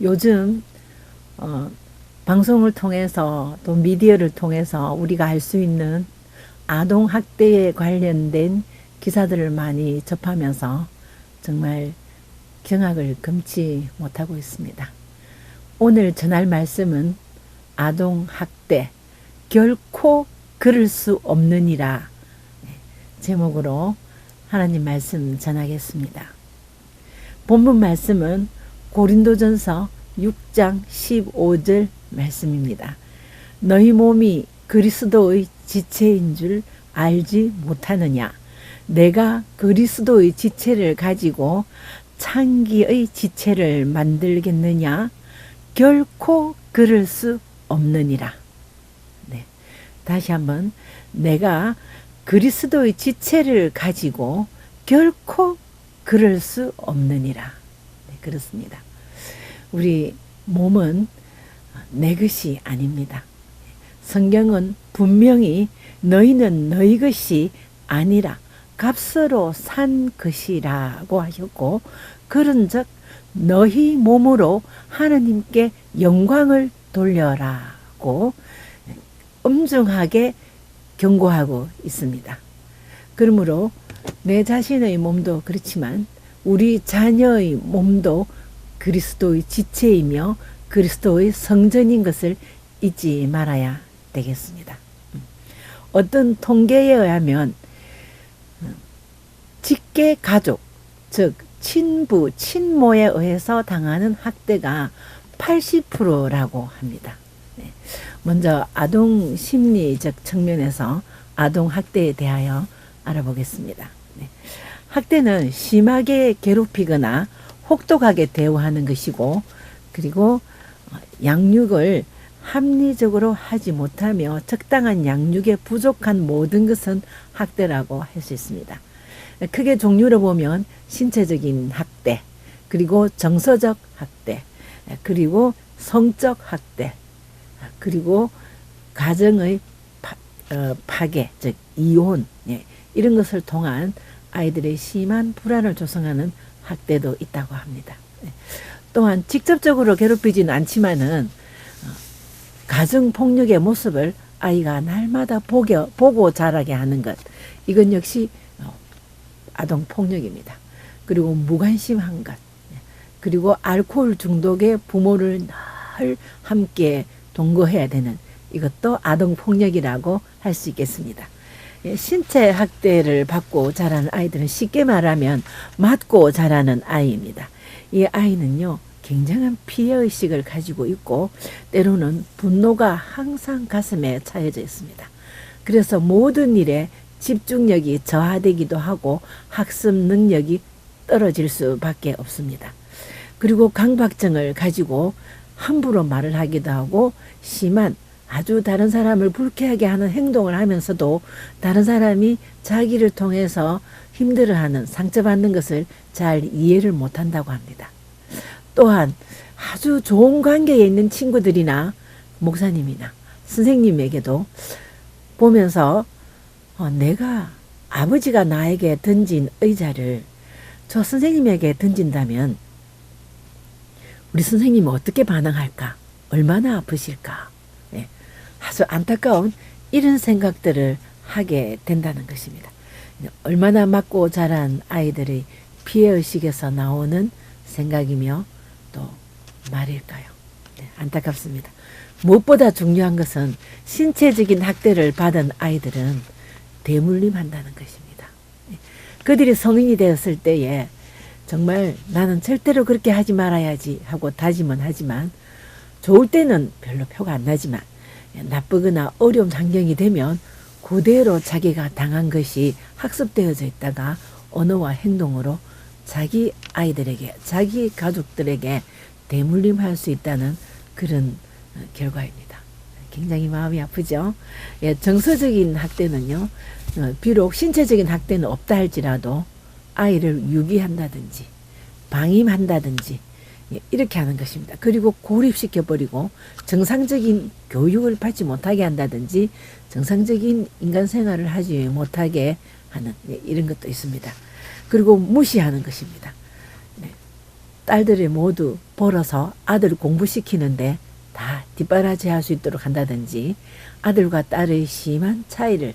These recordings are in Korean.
요즘 방송을 통해서 또 미디어를 통해서 우리가 알 수 있는 아동학대에 관련된 기사들을 많이 접하면서 정말 경악을 금치 못하고 있습니다. 오늘 전할 말씀은 아동학대 결코 그럴 수 없느니라 제목으로 하나님 말씀 전하겠습니다. 본문 말씀은 고린도전서 6장 15절 말씀입니다. 너희 몸이 그리스도의 지체인 줄 알지 못하느냐? 내가 그리스도의 지체를 가지고 창기의 지체를 만들겠느냐? 결코 그럴 수 없느니라. 네. 다시 한번 내가 그리스도의 지체를 가지고 결코 그럴 수 없느니라. 네, 그렇습니다. 우리 몸은 내 것이 아닙니다. 성경은 분명히 너희는 너희 것이 아니라 값으로 산 것이라고 하셨고, 그런즉 너희 몸으로 하나님께 영광을 돌려라고 엄중하게 경고하고 있습니다. 그러므로 내 자신의 몸도 그렇지만 우리 자녀의 몸도 그리스도의 지체이며 그리스도의 성전인 것을 잊지 말아야 되겠습니다. 어떤 통계에 의하면 직계 가족, 즉 친부, 친모에 의해서 당하는 학대가 80%라고 합니다. 먼저 아동 심리적 측면에서 아동 학대에 대하여 알아보겠습니다. 학대는 심하게 괴롭히거나 혹독하게 대우하는 것이고, 그리고 양육을 합리적으로 하지 못하며 적당한 양육에 부족한 모든 것은 학대라고 할 수 있습니다. 크게 종류로 보면 신체적인 학대, 그리고 정서적 학대, 그리고 성적 학대, 그리고 가정의 파괴, 즉 이혼, 이런 것을 통한 아이들의 심한 불안을 조성하는 학대도 있다고 합니다. 또한 직접적으로 괴롭히지는 않지만은 가정폭력의 모습을 아이가 날마다 보고 자라게 하는 것, 이건 역시 아동폭력입니다. 그리고 무관심한 것, 그리고 알코올 중독의 부모를 늘 함께 동거해야 되는, 이것도 아동폭력이라고 할 수 있겠습니다. 신체 학대를 받고 자라는 아이들은 쉽게 말하면 맞고 자라는 아이입니다. 이 아이는요, 굉장한 피해의식을 가지고 있고 때로는 분노가 항상 가슴에 차여져 있습니다. 그래서 모든 일에 집중력이 저하되기도 하고 학습 능력이 떨어질 수밖에 없습니다. 그리고 강박증을 가지고 함부로 말을 하기도 하고 심한 아주 다른 사람을 불쾌하게 하는 행동을 하면서도 다른 사람이 자기를 통해서 힘들어하는, 상처받는 것을 잘 이해를 못한다고 합니다. 또한 아주 좋은 관계에 있는 친구들이나 목사님이나 선생님에게도 보면서 내가 아버지가 나에게 던진 의자를 저 선생님에게 던진다면 우리 선생님은 어떻게 반응할까? 얼마나 아프실까? 아주 안타까운 이런 생각들을 하게 된다는 것입니다. 얼마나 맞고 자란 아이들의 피해의식에서 나오는 생각이며 또 말일까요? 안타깝습니다. 무엇보다 중요한 것은 신체적인 학대를 받은 아이들은 대물림한다는 것입니다. 그들이 성인이 되었을 때에 정말 나는 절대로 그렇게 하지 말아야지 하고 다짐은 하지만, 좋을 때는 별로 표가 안 나지만 나쁘거나 어려운 환경이 되면 그대로 자기가 당한 것이 학습되어져 있다가 언어와 행동으로 자기 아이들에게, 자기 가족들에게 대물림할 수 있다는 그런 결과입니다. 굉장히 마음이 아프죠. 정서적인 학대는요, 비록 신체적인 학대는 없다 할지라도 아이를 유기한다든지 방임한다든지 이렇게 하는 것입니다. 그리고 고립시켜버리고 정상적인 교육을 받지 못하게 한다든지 정상적인 인간 생활을 하지 못하게 하는 이런 것도 있습니다. 그리고 무시하는 것입니다. 딸들이 모두 벌어서 아들을 공부시키는데 다 뒷바라지 할 수 있도록 한다든지, 아들과 딸의 심한 차이를,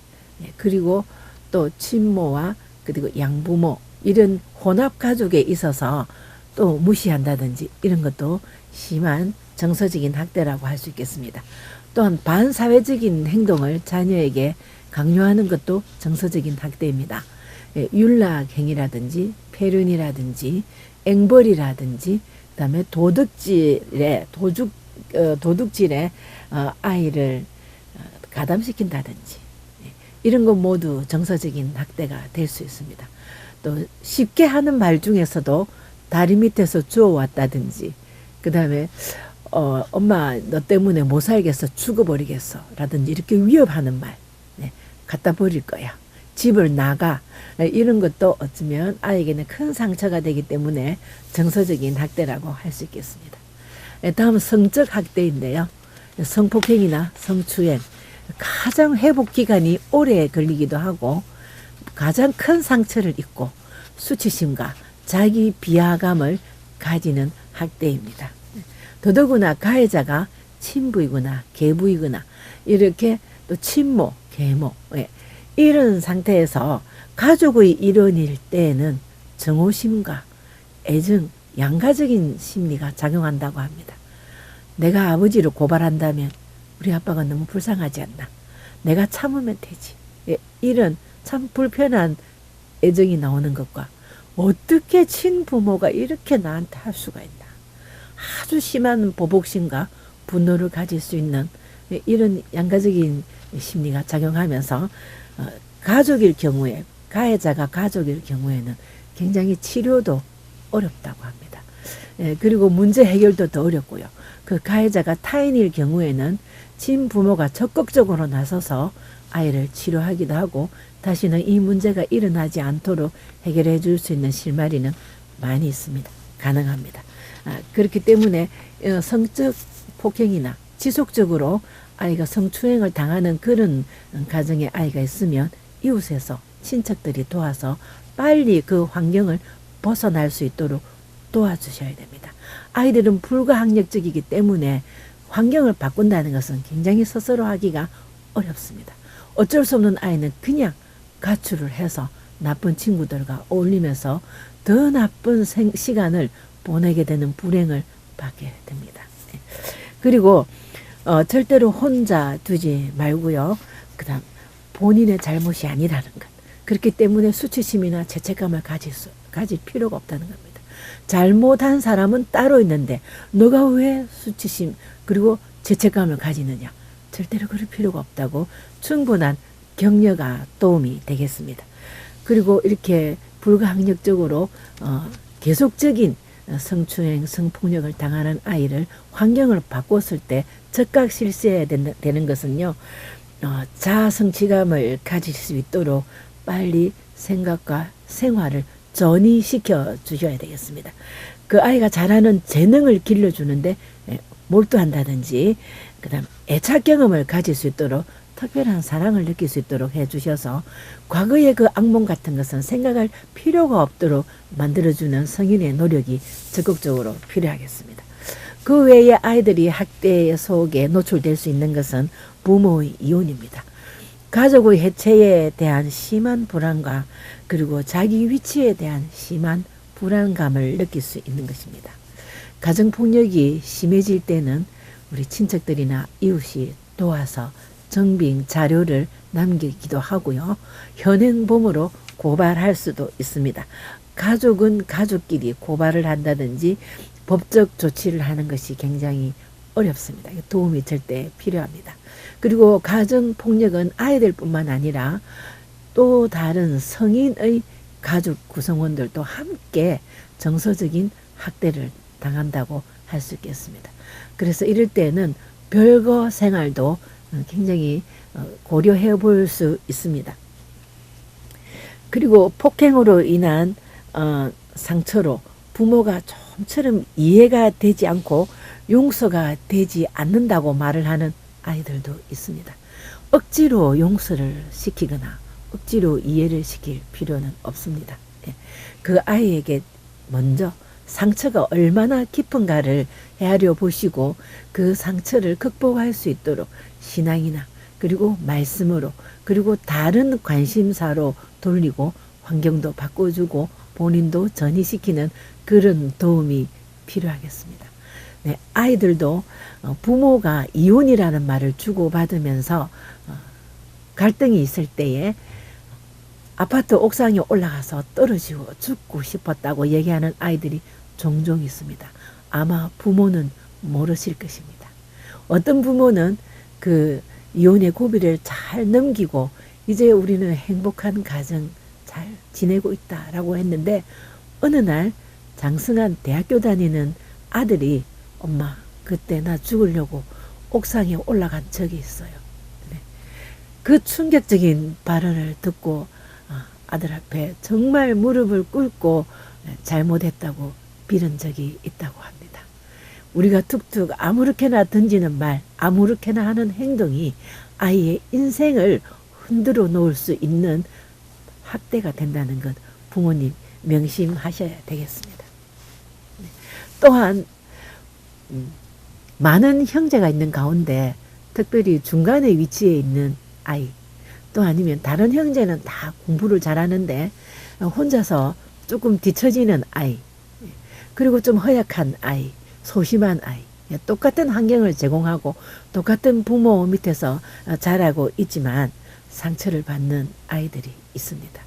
그리고 또 친모와 그리고 양부모 이런 혼합 가족에 있어서 또 무시한다든지, 이런 것도 심한 정서적인 학대라고 할 수 있겠습니다. 또한 반사회적인 행동을 자녀에게 강요하는 것도 정서적인 학대입니다. 윤락행위라든지 폐륜이라든지 앵벌이라든지, 그다음에 도둑질에 아이를 가담시킨다든지, 이런 것 모두 정서적인 학대가 될 수 있습니다. 또 쉽게 하는 말 중에서도 다리 밑에서 주워왔다든지, 그 다음에 엄마 너 때문에 못 살겠어, 죽어버리겠어 라든지, 이렇게 위협하는 말, 갖다 버릴 거야, 집을 나가, 이런 것도 어쩌면 아이에게는 큰 상처가 되기 때문에 정서적인 학대라고 할 수 있겠습니다. 다음 성적 학대인데요. 성폭행이나 성추행, 가장 회복 기간이 오래 걸리기도 하고 가장 큰 상처를 입고 수치심과 자기 비하감을 가지는 학대입니다. 더더구나 가해자가 친부이거나 계부이거나 이렇게 또 친모, 계모, 이런 상태에서 가족의 일원일 때에는 정오심과 애정, 양가적인 심리가 작용한다고 합니다. 내가 아버지를 고발한다면 우리 아빠가 너무 불쌍하지 않나? 내가 참으면 되지. 이런 참 불편한 애정이 나오는 것과, 어떻게 친부모가 이렇게 나한테 할 수가 있나? 아주 심한 보복심과 분노를 가질 수 있는 이런 양가적인 심리가 작용하면서 가족일 경우에, 가해자가 가족일 경우에는 굉장히 치료도 어렵다고 합니다. 그리고 문제 해결도 더 어렵고요. 그 가해자가 타인일 경우에는 친부모가 적극적으로 나서서 아이를 치료하기도 하고 다시는 이 문제가 일어나지 않도록 해결해 줄 수 있는 실마리는 많이 있습니다. 가능합니다. 그렇기 때문에 성적 폭행이나 지속적으로 아이가 성추행을 당하는 그런 가정에 아이가 있으면 이웃에서 친척들이 도와서 빨리 그 환경을 벗어날 수 있도록 도와주셔야 됩니다. 아이들은 불가항력적이기 때문에 환경을 바꾼다는 것은 굉장히 스스로 하기가 어렵습니다. 어쩔 수 없는 아이는 그냥 가출을 해서 나쁜 친구들과 어울리면서 더 나쁜 시간을 보내게 되는 불행을 받게 됩니다. 그리고 절대로 혼자 두지 말고요. 그 다음 본인의 잘못이 아니라는 것. 그렇기 때문에 수치심이나 죄책감을 가질 필요가 없다는 겁니다. 잘못한 사람은 따로 있는데 너가 왜 수치심 그리고 죄책감을 가지느냐? 절대로 그럴 필요가 없다고 충분한 격려가 도움이 되겠습니다. 그리고 이렇게 불가항력적으로 계속적인 성추행, 성폭력을 당하는 아이를 환경을 바꿨을 때 즉각 실시해야 되는 것은요. 자아 성취감을 가질 수 있도록 빨리 생각과 생활을 전이시켜 주셔야 되겠습니다. 그 아이가 잘하는 재능을 길러주는데 몰두한다든지, 그 다음 애착 경험을 가질 수 있도록 특별한 사랑을 느낄 수 있도록 해주셔서 과거의 그 악몽 같은 것은 생각할 필요가 없도록 만들어주는 성인의 노력이 적극적으로 필요하겠습니다. 그 외에 아이들이 학대 속에 노출될 수 있는 것은 부모의 이혼입니다. 가족의 해체에 대한 심한 불안과 그리고 자기 위치에 대한 심한 불안감을 느낄 수 있는 것입니다. 가정폭력이 심해질 때는 우리 친척들이나 이웃이 도와서 증빙 자료를 남기기도 하고요. 현행범으로 고발할 수도 있습니다. 가족은 가족끼리 고발을 한다든지 법적 조치를 하는 것이 굉장히 어렵습니다. 도움이 절대 필요합니다. 그리고 가정폭력은 아이들뿐만 아니라 또 다른 성인의 가족 구성원들도 함께 정서적인 학대를 당한다고 할 수 있겠습니다. 그래서 이럴 때는 별거 생활도 굉장히 고려해 볼 수 있습니다. 그리고 폭행으로 인한 상처로 부모가 좀처럼 이해가 되지 않고 용서가 되지 않는다고 말을 하는 아이들도 있습니다. 억지로 용서를 시키거나 억지로 이해를 시킬 필요는 없습니다. 그 아이에게 먼저 상처가 얼마나 깊은가를 헤아려 보시고 그 상처를 극복할 수 있도록 신앙이나 그리고 말씀으로 그리고 다른 관심사로 돌리고 환경도 바꿔주고 본인도 전이시키는 그런 도움이 필요하겠습니다. 네, 아이들도 부모가 이혼이라는 말을 주고받으면서 갈등이 있을 때에 아파트 옥상에 올라가서 떨어지고 죽고 싶었다고 얘기하는 아이들이 종종 있습니다. 아마 부모는 모르실 것입니다. 어떤 부모는 그 이혼의 고비를 잘 넘기고 이제 우리는 행복한 가정 잘 지내고 있다라고 했는데 어느 날 장승한 대학교 다니는 아들이 엄마 그때 나 죽으려고 옥상에 올라간 적이 있어요. 네. 그 충격적인 발언을 듣고 아들 앞에 정말 무릎을 꿇고 잘못했다고 빌은 적이 있다고 합니다. 우리가 툭툭 아무렇게나 던지는 말, 아무렇게나 하는 행동이 아이의 인생을 흔들어 놓을 수 있는 학대가 된다는 것 부모님 명심하셔야 되겠습니다. 또한 많은 형제가 있는 가운데 특별히 중간에 위치해 있는 아이 또 아니면 다른 형제는 다 공부를 잘하는데 혼자서 조금 뒤처지는 아이 그리고 좀 허약한 아이 소심한 아이 똑같은 환경을 제공하고 똑같은 부모 밑에서 자라고 있지만 상처를 받는 아이들이 있습니다.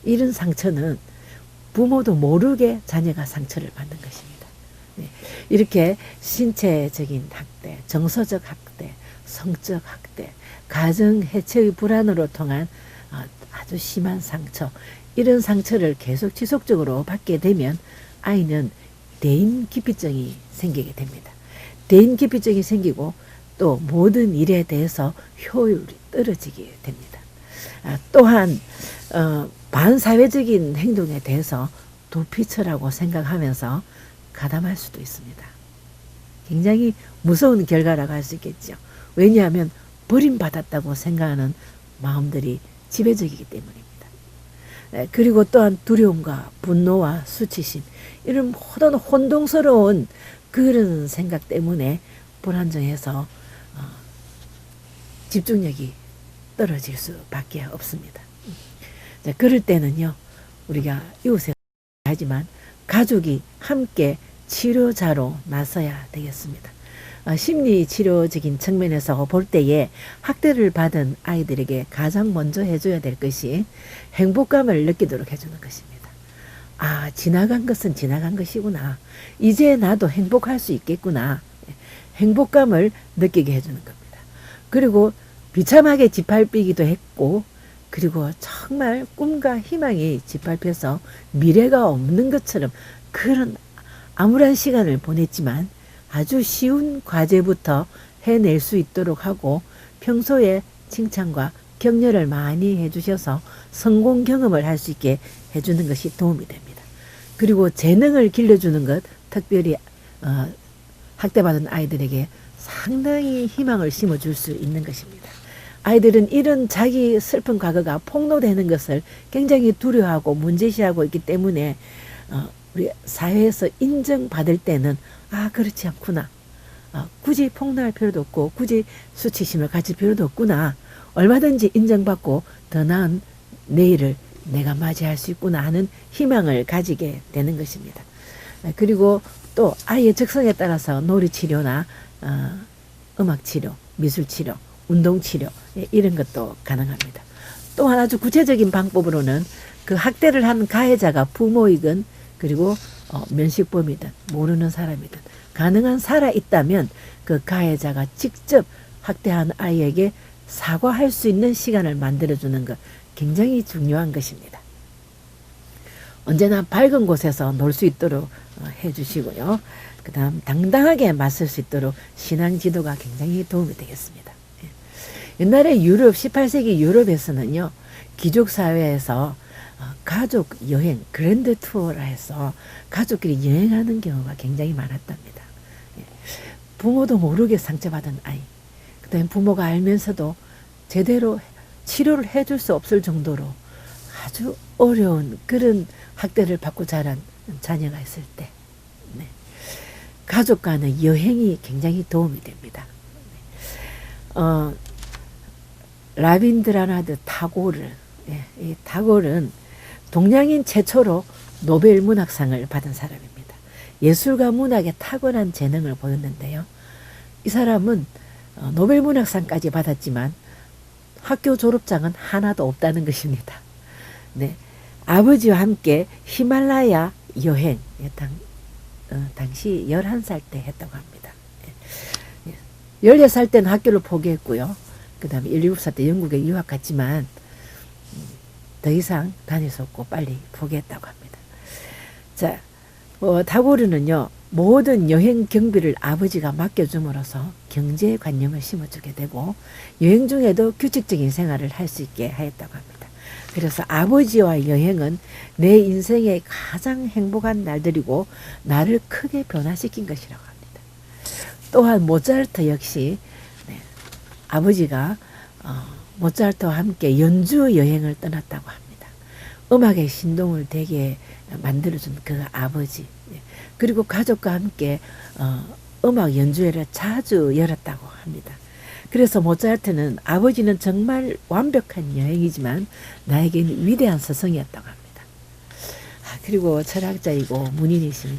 이런 상처는 부모도 모르게 자녀가 상처를 받는 것입니다. 이렇게 신체적인 학대, 정서적 학대, 성적 학대, 가정 해체의 불안으로 통한 아주 심한 상처 이런 상처를 계속 지속적으로 받게 되면 아이는 대인기피증이 생기게 됩니다. 대인기피증이 생기고 또 모든 일에 대해서 효율이 떨어지게 됩니다. 또한 반사회적인 행동에 대해서 도피처라고 생각하면서 가담할 수도 있습니다. 굉장히 무서운 결과라고 할 수 있겠죠. 왜냐하면 버림받았다고 생각하는 마음들이 지배적이기 때문입니다. 그리고 또한 두려움과 분노와 수치심 이런 모든 혼동스러운 그런 생각 때문에 불안정해서 집중력이 떨어질 수밖에 없습니다. 그럴 때는요 우리가 이웃에 하지만 가족이 함께 치료자로 나서야 되겠습니다. 심리치료적인 측면에서 볼 때에 학대를 받은 아이들에게 가장 먼저 해줘야 될 것이 행복감을 느끼도록 해주는 것입니다. 아, 지나간 것은 지나간 것이구나. 이제 나도 행복할 수 있겠구나. 행복감을 느끼게 해주는 겁니다. 그리고 비참하게 짓밟히기도 했고 그리고 정말 꿈과 희망이 짓밟혀서 미래가 없는 것처럼 그런 암울한 시간을 보냈지만 아주 쉬운 과제부터 해낼 수 있도록 하고 평소에 칭찬과 격려를 많이 해주셔서 성공 경험을 할 수 있게 해주는 것이 도움이 됩니다. 그리고 재능을 길러주는 것 특별히 학대받은 아이들에게 상당히 희망을 심어줄 수 있는 것입니다. 아이들은 이런 자기 슬픈 과거가 폭로되는 것을 굉장히 두려워하고 문제시하고 있기 때문에 우리 사회에서 인정받을 때는 아 그렇지 않구나. 굳이 폭로할 필요도 없고 굳이 수치심을 가질 필요도 없구나. 얼마든지 인정받고 더 나은 내일을 내가 맞이할 수 있구나 하는 희망을 가지게 되는 것입니다. 그리고 또 아이의 적성에 따라서 놀이치료나 음악치료, 미술치료, 운동치료 이런 것도 가능합니다. 또한 아주 구체적인 방법으로는 그 학대를 한 가해자가 부모이건 그리고 면식범이든 모르는 사람이든 가능한 살아있다면 그 가해자가 직접 학대한 아이에게 사과할 수 있는 시간을 만들어주는 것 굉장히 중요한 것입니다. 언제나 밝은 곳에서 놀 수 있도록 해주시고요. 그 다음 당당하게 맞설 수 있도록 신앙 지도가 굉장히 도움이 되겠습니다. 옛날에 유럽 18세기 유럽에서는요. 귀족사회에서 가족 여행 그랜드 투어라 해서 가족끼리 여행하는 경우가 굉장히 많았답니다. 부모도 모르게 상처받은 아이 그 다음에 부모가 알면서도 제대로 치료를 해줄 수 없을 정도로 아주 어려운 그런 학대를 받고 자란 자녀가 있을 때 가족과는 여행이 굉장히 도움이 됩니다. 라빈드라나드 타고르, 이 타고르는 동양인 최초로 노벨 문학상을 받은 사람입니다. 예술과 문학에 탁월한 재능을 보였는데요. 이 사람은 노벨 문학상까지 받았지만 학교 졸업장은 하나도 없다는 것입니다. 네, 아버지와 함께 히말라야 여행, 당시 11살 때 했다고 합니다. 16살 때는 학교를 포기했고요. 그 다음에 17살 때 영국에 유학 갔지만 더 이상 다닐 수 없고 빨리 포기했다고 합니다. 자, 타고르는요, 모든 여행 경비를 아버지가 맡겨줌으로써 경제관념을 심어주게 되고 여행 중에도 규칙적인 생활을 할 수 있게 하였다고 합니다. 그래서 아버지와 여행은 내 인생의 가장 행복한 날들이고 나를 크게 변화시킨 것이라고 합니다. 또한 모차르트 역시 아버지가 모차르트와 함께 연주 여행을 떠났다고 합니다. 음악의 신동을 되게 만들어준 그 아버지, 그리고 가족과 함께 음악 연주회를 자주 열었다고 합니다. 그래서 모차르트는 아버지는 정말 완벽한 여행이지만 나에게는 위대한 스승이었다고 합니다. 그리고 철학자이고 문인이신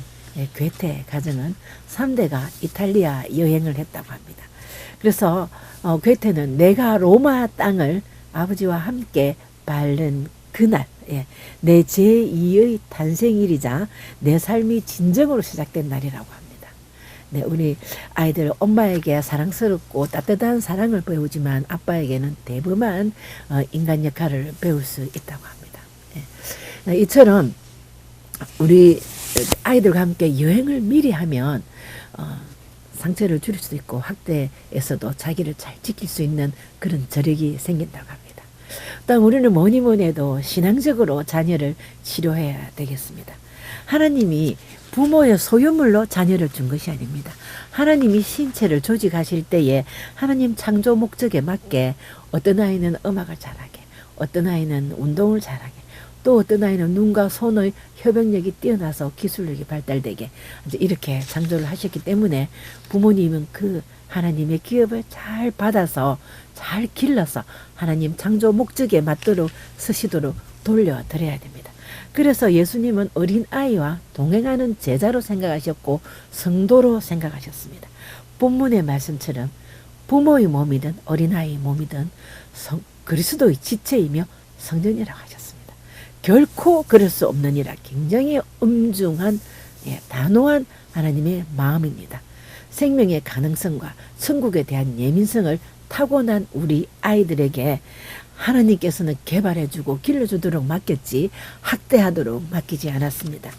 괴테 가정은 3대가 이탈리아 여행을 했다고 합니다. 그래서 괴테는 내가 로마 땅을 아버지와 함께 밟는 그날, 내 제2의 탄생일이자 내 삶이 진정으로 시작된 날이라고 합니다. 네, 우리 아이들 엄마에게 사랑스럽고 따뜻한 사랑을 배우지만 아빠에게는 대범한 인간 역할을 배울 수 있다고 합니다. 이처럼 우리 아이들과 함께 여행을 미리 하면 상처를 줄일 수도 있고 학대에서도 자기를 잘 지킬 수 있는 그런 저력이 생긴다고 합니다. 일단 우리는 뭐니 해도 신앙적으로 자녀를 치료해야 되겠습니다. 하나님이 부모의 소유물로 자녀를 준 것이 아닙니다. 하나님이 신체를 조직하실 때에 하나님 창조 목적에 맞게 어떤 아이는 음악을 잘하게, 어떤 아이는 운동을 잘하게, 또 어떤 아이는 눈과 손의 협역력이 뛰어나서 기술력이 발달되게 이렇게 창조를 하셨기 때문에 부모님은 그 하나님의 기업을 잘 받아서 잘 길러서 하나님 창조 목적에 맞도록 쓰시도록 돌려드려야 됩니다. 그래서 예수님은 어린아이와 동행하는 제자로 생각하셨고 성도로 생각하셨습니다. 본문의 말씀처럼 부모의 몸이든 어린아이의 몸이든 그리스도의 지체이며 성전이라고 하셨습니다. 결코 그럴 수 없느니라. 굉장히 엄중한 단호한 하나님의 마음입니다. 생명의 가능성과 천국에 대한 예민성을 타고난 우리 아이들에게 하나님께서는 개발해주고 길러주도록 맡겼지 학대하도록 맡기지 않았습니다.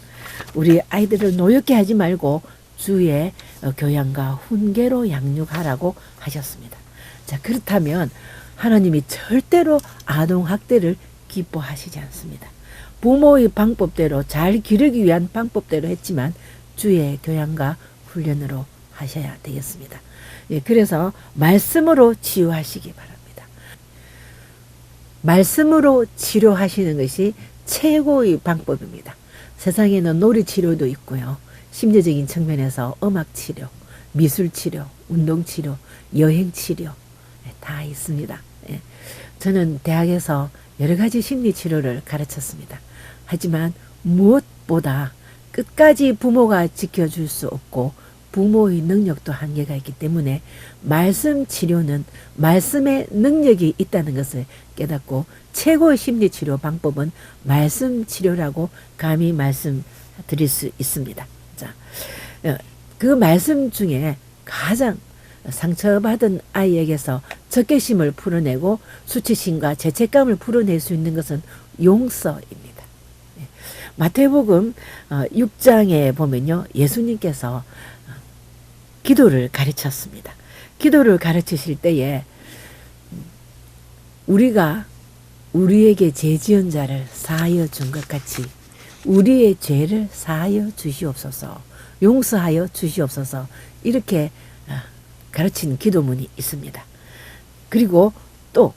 우리 아이들을 노엽게 하지 말고 주의 교양과 훈계로 양육하라고 하셨습니다. 자, 그렇다면 하나님이 절대로 아동학대를 기뻐하시지 않습니다. 부모의 방법대로 잘 기르기 위한 방법대로 했지만 주의 교양과 훈련으로 하셔야 되겠습니다. 그래서 말씀으로 치유하시기 바랍니다. 말씀으로 치료하시는 것이 최고의 방법입니다. 세상에는 놀이치료도 있고요. 심리적인 측면에서 음악치료, 미술치료, 운동치료, 여행치료 다 있습니다. 저는 대학에서 여러 가지 심리치료를 가르쳤습니다. 하지만 무엇보다 끝까지 부모가 지켜줄 수 없고 부모의 능력도 한계가 있기 때문에 말씀 치료는 말씀의 능력이 있다는 것을 깨닫고 최고의 심리치료 방법은 말씀 치료라고 감히 말씀드릴 수 있습니다. 자, 그 말씀 중에 가장 상처받은 아이에게서 적개심을 풀어내고 수치심과 죄책감을 풀어낼 수 있는 것은 용서입니다. 마태복음 6장에 보면요, 예수님께서 기도를 가르쳤습니다. 기도를 가르치실 때에 우리가 우리에게 죄 지은 자를 사하여 준 것 같이 우리의 죄를 사하여 주시옵소서, 용서하여 주시옵소서, 이렇게 가르친 기도문이 있습니다. 그리고 또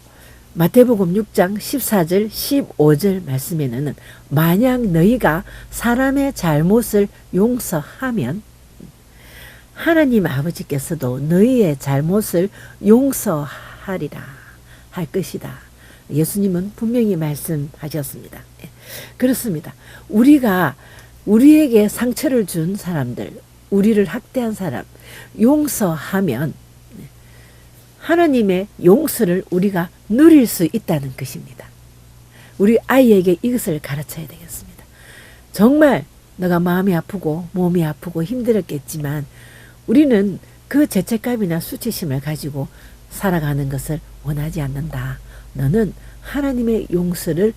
마태복음 6장 14절 15절 말씀에는 만약 너희가 사람의 잘못을 용서하면 하나님 아버지께서도 너희의 잘못을 용서하리라 할 것이다. 예수님은 분명히 말씀하셨습니다. 그렇습니다. 우리가 우리에게 상처를 준 사람들, 우리를 학대한 사람 용서하면 하나님의 용서를 우리가 누릴 수 있다는 것입니다. 우리 아이에게 이것을 가르쳐야 되겠습니다. 정말 너가 마음이 아프고 몸이 아프고 힘들었겠지만 우리는 그 죄책감이나 수치심을 가지고 살아가는 것을 원하지 않는다. 너는 하나님의 용서를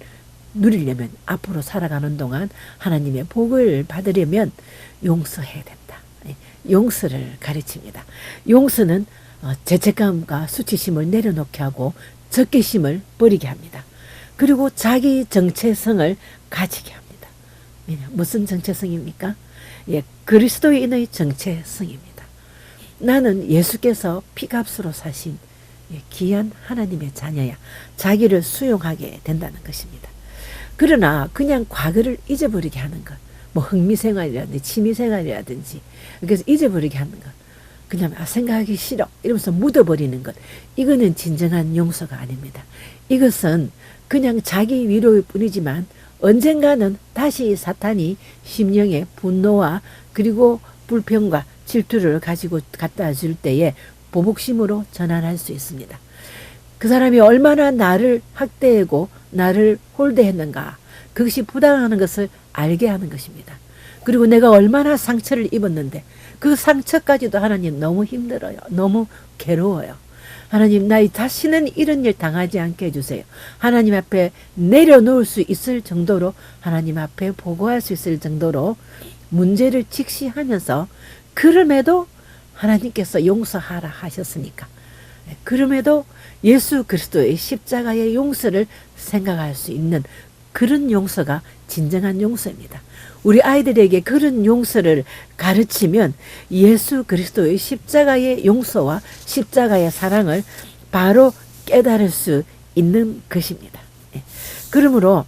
누리려면 앞으로 살아가는 동안 하나님의 복을 받으려면 용서해야 된다. 용서를 가르칩니다. 용서는 죄책감과 수치심을 내려놓게 하고 적개심을 버리게 합니다. 그리고 자기 정체성을 가지게 합니다. 무슨 정체성입니까? 그리스도인의 정체성입니다. 나는 예수께서 피값으로 사신 귀한 하나님의 자녀야. 자기를 수용하게 된다는 것입니다. 그러나 그냥 과거를 잊어버리게 하는 것, 뭐 흥미생활이라든지 취미생활이라든지 그래서 잊어버리게 하는 것, 그냥 생각하기 싫어 이러면서 묻어버리는 것, 이거는 진정한 용서가 아닙니다. 이것은 그냥 자기 위로일 뿐이지만 언젠가는 다시 사탄이 심령에 분노와 그리고 불평과 질투를 가지고 갖다 줄 때에 보복심으로 전환할 수 있습니다. 그 사람이 얼마나 나를 학대하고 나를 홀대했는가, 그것이 부당하는 것을 알게 하는 것입니다. 그리고 내가 얼마나 상처를 입었는데 그 상처까지도 하나님 너무 힘들어요. 너무 괴로워요. 하나님, 나 다시는 이런 일 당하지 않게 해주세요. 하나님 앞에 내려놓을 수 있을 정도로, 하나님 앞에 보고할 수 있을 정도로 문제를 직시하면서, 그럼에도 하나님께서 용서하라 하셨으니까, 그럼에도 예수 그리스도의 십자가의 용서를 생각할 수 있는 그런 용서가 진정한 용서입니다. 우리 아이들에게 그런 용서를 가르치면 예수 그리스도의 십자가의 용서와 십자가의 사랑을 바로 깨달을 수 있는 것입니다. 그러므로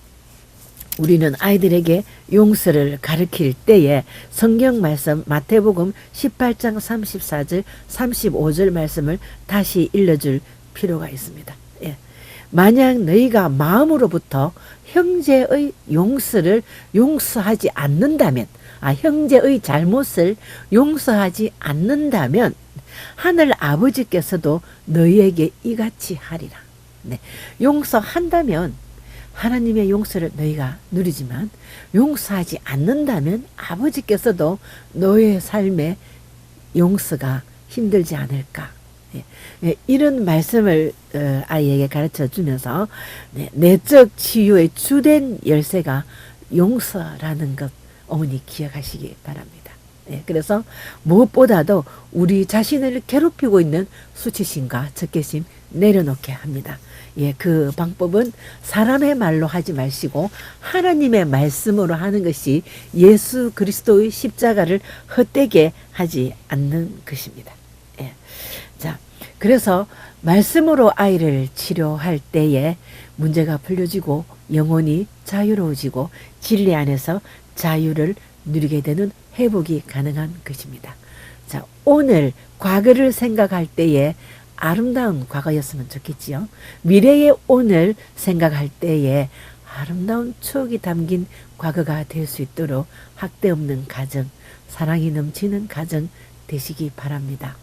우리는 아이들에게 용서를 가르칠 때에 성경 말씀 마태복음 18장 34절 35절 말씀을 다시 일러줄 필요가 있습니다. 만약 너희가 마음으로부터 형제의 용서를 용서하지 않는다면, 형제의 잘못을 용서하지 않는다면 하늘 아버지께서도 너희에게 이같이 하리라. 용서한다면 하나님의 용서를 너희가 누리지만 용서하지 않는다면 아버지께서도 너의 삶에 용서가 힘들지 않을까. 이런 말씀을 아이에게 가르쳐 주면서 내적 치유의 주된 열쇠가 용서라는 것 어머니 기억하시기 바랍니다. 그래서 무엇보다도 우리 자신을 괴롭히고 있는 수치심과 적개심 내려놓게 합니다. 그 방법은 사람의 말로 하지 마시고 하나님의 말씀으로 하는 것이 예수 그리스도의 십자가를 헛되게 하지 않는 것입니다. 자, 그래서 말씀으로 아이를 치료할 때에 문제가 풀려지고 영혼이 자유로워지고 진리 안에서 자유를 누리게 되는 회복이 가능한 것입니다. 자, 오늘 과거를 생각할 때에 아름다운 과거였으면 좋겠지요. 미래의 오늘 생각할 때에 아름다운 추억이 담긴 과거가 될 수 있도록 학대 없는 가정, 사랑이 넘치는 가정 되시기 바랍니다.